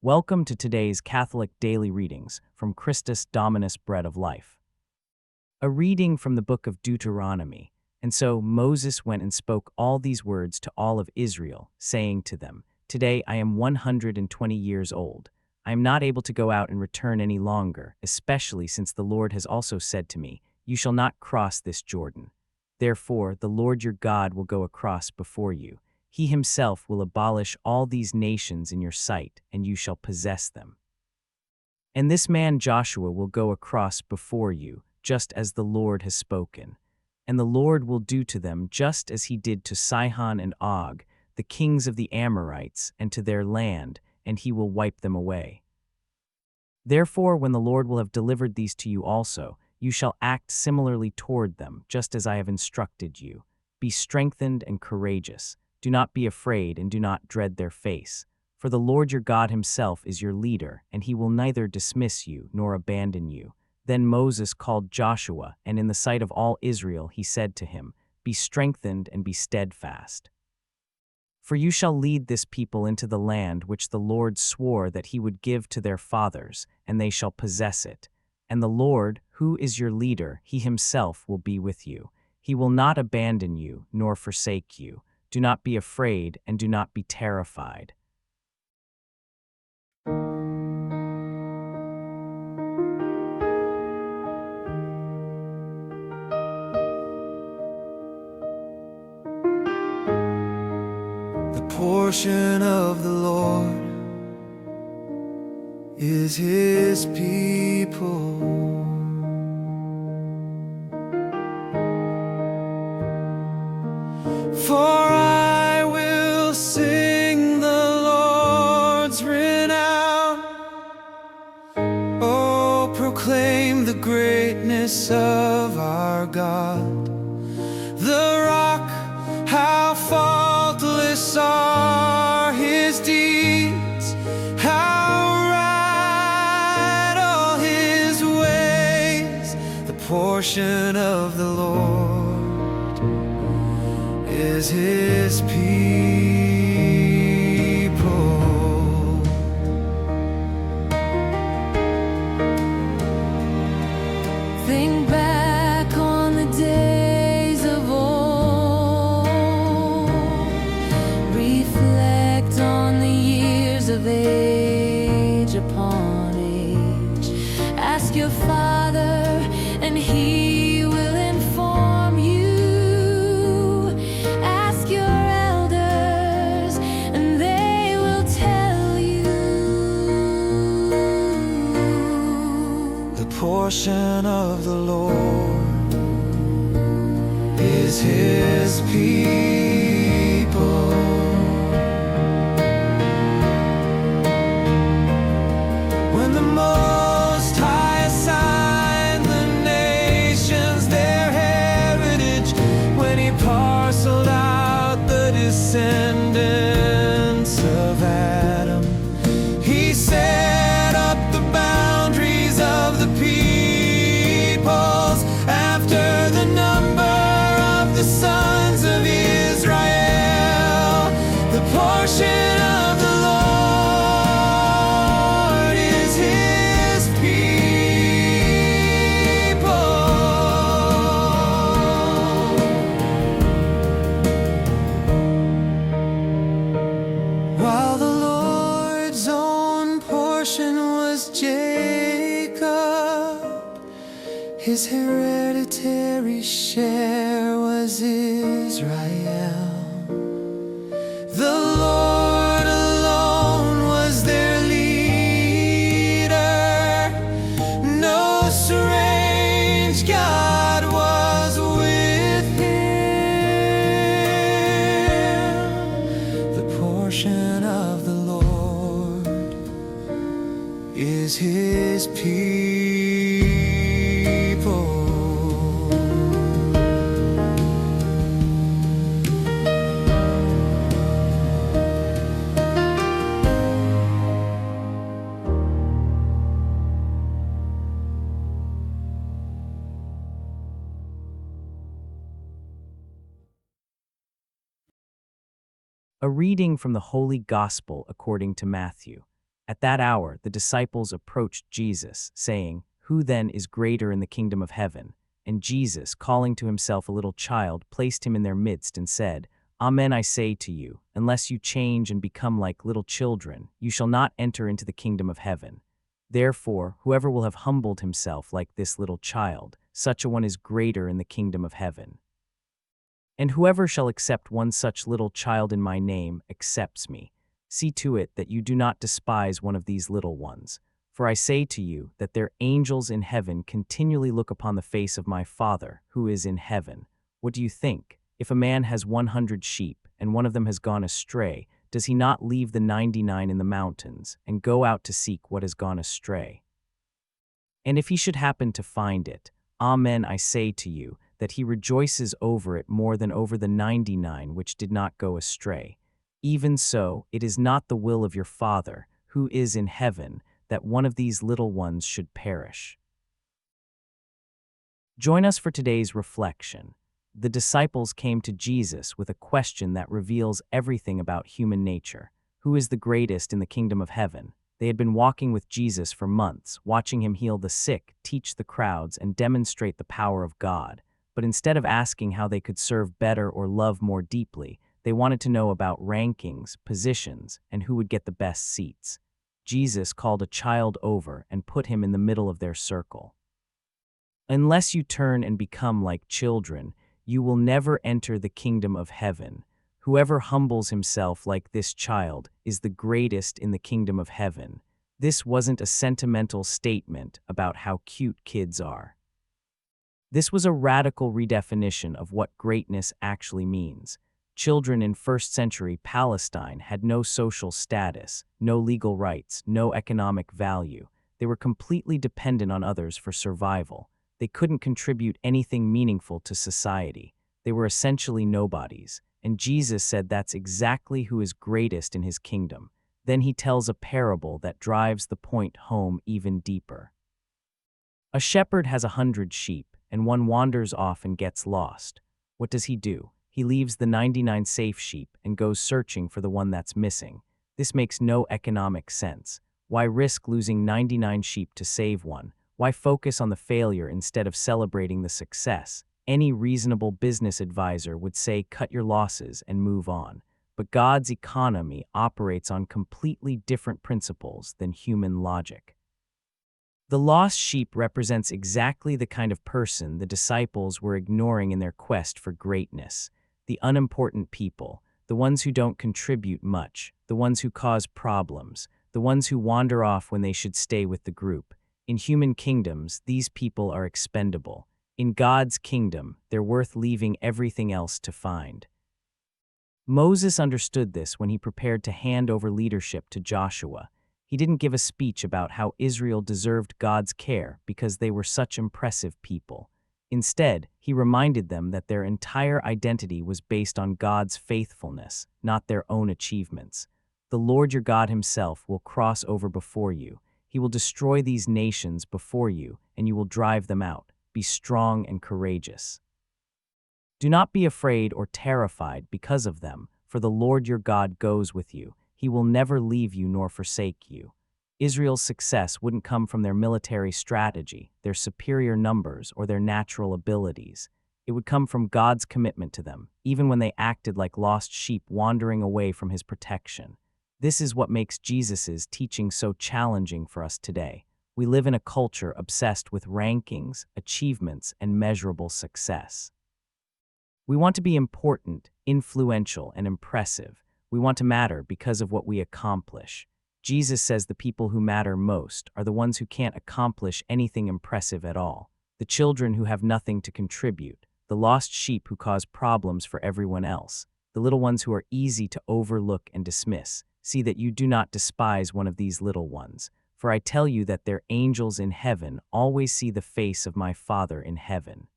Welcome to today's Catholic Daily Readings from Christus Dominus Bread of Life. A reading from the book of Deuteronomy. And so Moses went and spoke all these words to all of Israel, saying to them, Today I am 120 years old. I am not able to go out and return any longer, especially since the Lord has also said to me, You shall not cross this Jordan. Therefore the Lord your God will go across before you. He himself will abolish all these nations in your sight, and you shall possess them. And this man Joshua will go across before you, just as the Lord has spoken. And the Lord will do to them just as he did to Sihon and Og, the kings of the Amorites, and to their land, and he will wipe them away. Therefore, when the Lord will have delivered these to you also, you shall act similarly toward them, just as I have instructed you. Be strengthened and courageous. Do not be afraid and do not dread their face. For the Lord your God himself is your leader, and he will neither dismiss you nor abandon you. Then Moses called Joshua, and in the sight of all Israel he said to him, Be strengthened and be steadfast. For you shall lead this people into the land which the Lord swore that he would give to their fathers, and they shall possess it. And the Lord, who is your leader, he himself will be with you. He will not abandon you nor forsake you. Do not be afraid and do not be terrified. The portion of the Lord is his people. For I will sing the Lord's renown. Oh, proclaim the greatness of our God. The rock, how faultless are his deeds, how right all his ways. The portion of the Lord is his people. Think back on the days of old. Reflect on the years of age upon age. Ask your father and he will inform you. Ask your elders and they will tell you. The portion of the Lord is his people. When the Most High assigned the nations their heritage, when he parceled out the descendants of Adam, he set up the boundaries of the peoples after the number of the sons of Israel. The portion of the Lord is his people. While the Lord's own portion was Jacob, his hereditary share was Israel. The Lord alone was their leader. No strange God was with him. The portion of the Lord is his people. A reading from the Holy Gospel according to Matthew. At that hour, the disciples approached Jesus, saying, "Who then is greater in the kingdom of heaven?" And Jesus, calling to himself a little child, placed him in their midst and said, "Amen, I say to you, unless you change and become like little children, you shall not enter into the kingdom of heaven. Therefore, whoever will have humbled himself like this little child, such a one is greater in the kingdom of heaven. And whoever shall accept one such little child in my name accepts me. See to it that you do not despise one of these little ones. For I say to you that their angels in heaven continually look upon the face of my Father, who is in heaven. What do you think? If a man has 100 sheep, and one of them has gone astray, does he not leave the 99 in the mountains, and go out to seek what has gone astray? And if he should happen to find it, amen, I say to you, that he rejoices over it more than over the 99 which did not go astray. Even so, it is not the will of your Father, who is in heaven, that one of these little ones should perish. Join us for today's reflection. The disciples came to Jesus with a question that reveals everything about human nature. Who is the greatest in the kingdom of heaven? They had been walking with Jesus for months, watching him heal the sick, teach the crowds, and demonstrate the power of God. But instead of asking how they could serve better or love more deeply, they wanted to know about rankings, positions, and who would get the best seats. Jesus called a child over and put him in the middle of their circle. Unless you turn and become like children, you will never enter the kingdom of heaven. Whoever humbles himself like this child is the greatest in the kingdom of heaven. This wasn't a sentimental statement about how cute kids are. This was a radical redefinition of what greatness actually means. Children in first-century Palestine had no social status, no legal rights, no economic value. They were completely dependent on others for survival. They couldn't contribute anything meaningful to society. They were essentially nobodies. And Jesus said that's exactly who is greatest in his kingdom. Then he tells a parable that drives the point home even deeper. A shepherd has 100 sheep, and one wanders off and gets lost. What does he do? He leaves the 99 safe sheep and goes searching for the one that's missing. This makes no economic sense. Why risk losing 99 sheep to save one? Why focus on the failure instead of celebrating the success? Any reasonable business advisor would say cut your losses and move on. But God's economy operates on completely different principles than human logic. The lost sheep represents exactly the kind of person the disciples were ignoring in their quest for greatness. The unimportant people, the ones who don't contribute much, the ones who cause problems, the ones who wander off when they should stay with the group. In human kingdoms, these people are expendable. In God's kingdom, they're worth leaving everything else to find. Moses understood this when he prepared to hand over leadership to Joshua. He didn't give a speech about how Israel deserved God's care because they were such impressive people. Instead, he reminded them that their entire identity was based on God's faithfulness, not their own achievements. The Lord your God himself will cross over before you. He will destroy these nations before you, and you will drive them out. Be strong and courageous. Do not be afraid or terrified because of them, for the Lord your God goes with you. He will never leave you nor forsake you. Israel's success wouldn't come from their military strategy, their superior numbers, or their natural abilities. It would come from God's commitment to them, even when they acted like lost sheep wandering away from his protection. This is what makes Jesus' teaching so challenging for us today. We live in a culture obsessed with rankings, achievements, and measurable success. We want to be important, influential, and impressive. We want to matter because of what we accomplish. Jesus says the people who matter most are the ones who can't accomplish anything impressive at all. The children who have nothing to contribute. The lost sheep who cause problems for everyone else. The little ones who are easy to overlook and dismiss. See that you do not despise one of these little ones. For I tell you that their angels in heaven always see the face of my Father in heaven.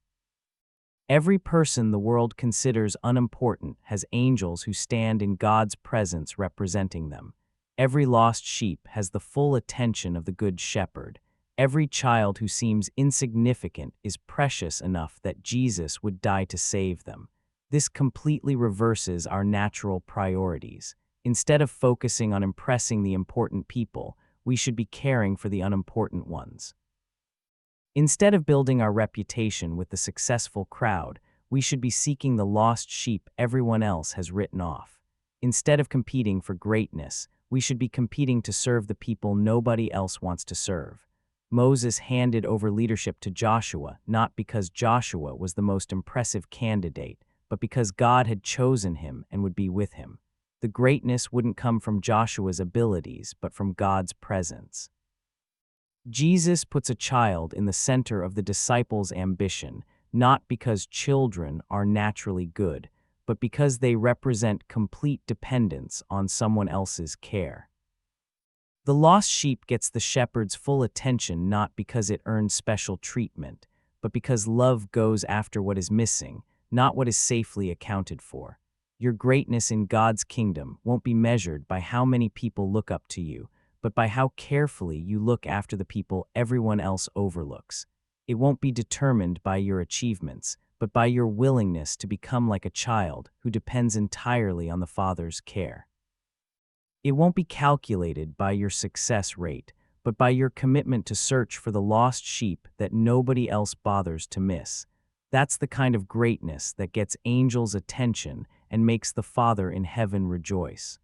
Every person the world considers unimportant has angels who stand in God's presence representing them. Every lost sheep has the full attention of the Good Shepherd. Every child who seems insignificant is precious enough that Jesus would die to save them. This completely reverses our natural priorities. Instead of focusing on impressing the important people, we should be caring for the unimportant ones. Instead of building our reputation with the successful crowd, we should be seeking the lost sheep everyone else has written off. Instead of competing for greatness, we should be competing to serve the people nobody else wants to serve. Moses handed over leadership to Joshua not because Joshua was the most impressive candidate, but because God had chosen him and would be with him. The greatness wouldn't come from Joshua's abilities, but from God's presence. Jesus puts a child in the center of the disciples' ambition, not because children are naturally good, but because they represent complete dependence on someone else's care. The lost sheep gets the shepherd's full attention not because it earns special treatment, but because love goes after what is missing, not what is safely accounted for. Your greatness in God's kingdom won't be measured by how many people look up to you, but by how carefully you look after the people everyone else overlooks. It won't be determined by your achievements, but by your willingness to become like a child who depends entirely on the Father's care. It won't be calculated by your success rate, but by your commitment to search for the lost sheep that nobody else bothers to miss. That's the kind of greatness that gets angels' attention and makes the Father in heaven rejoice.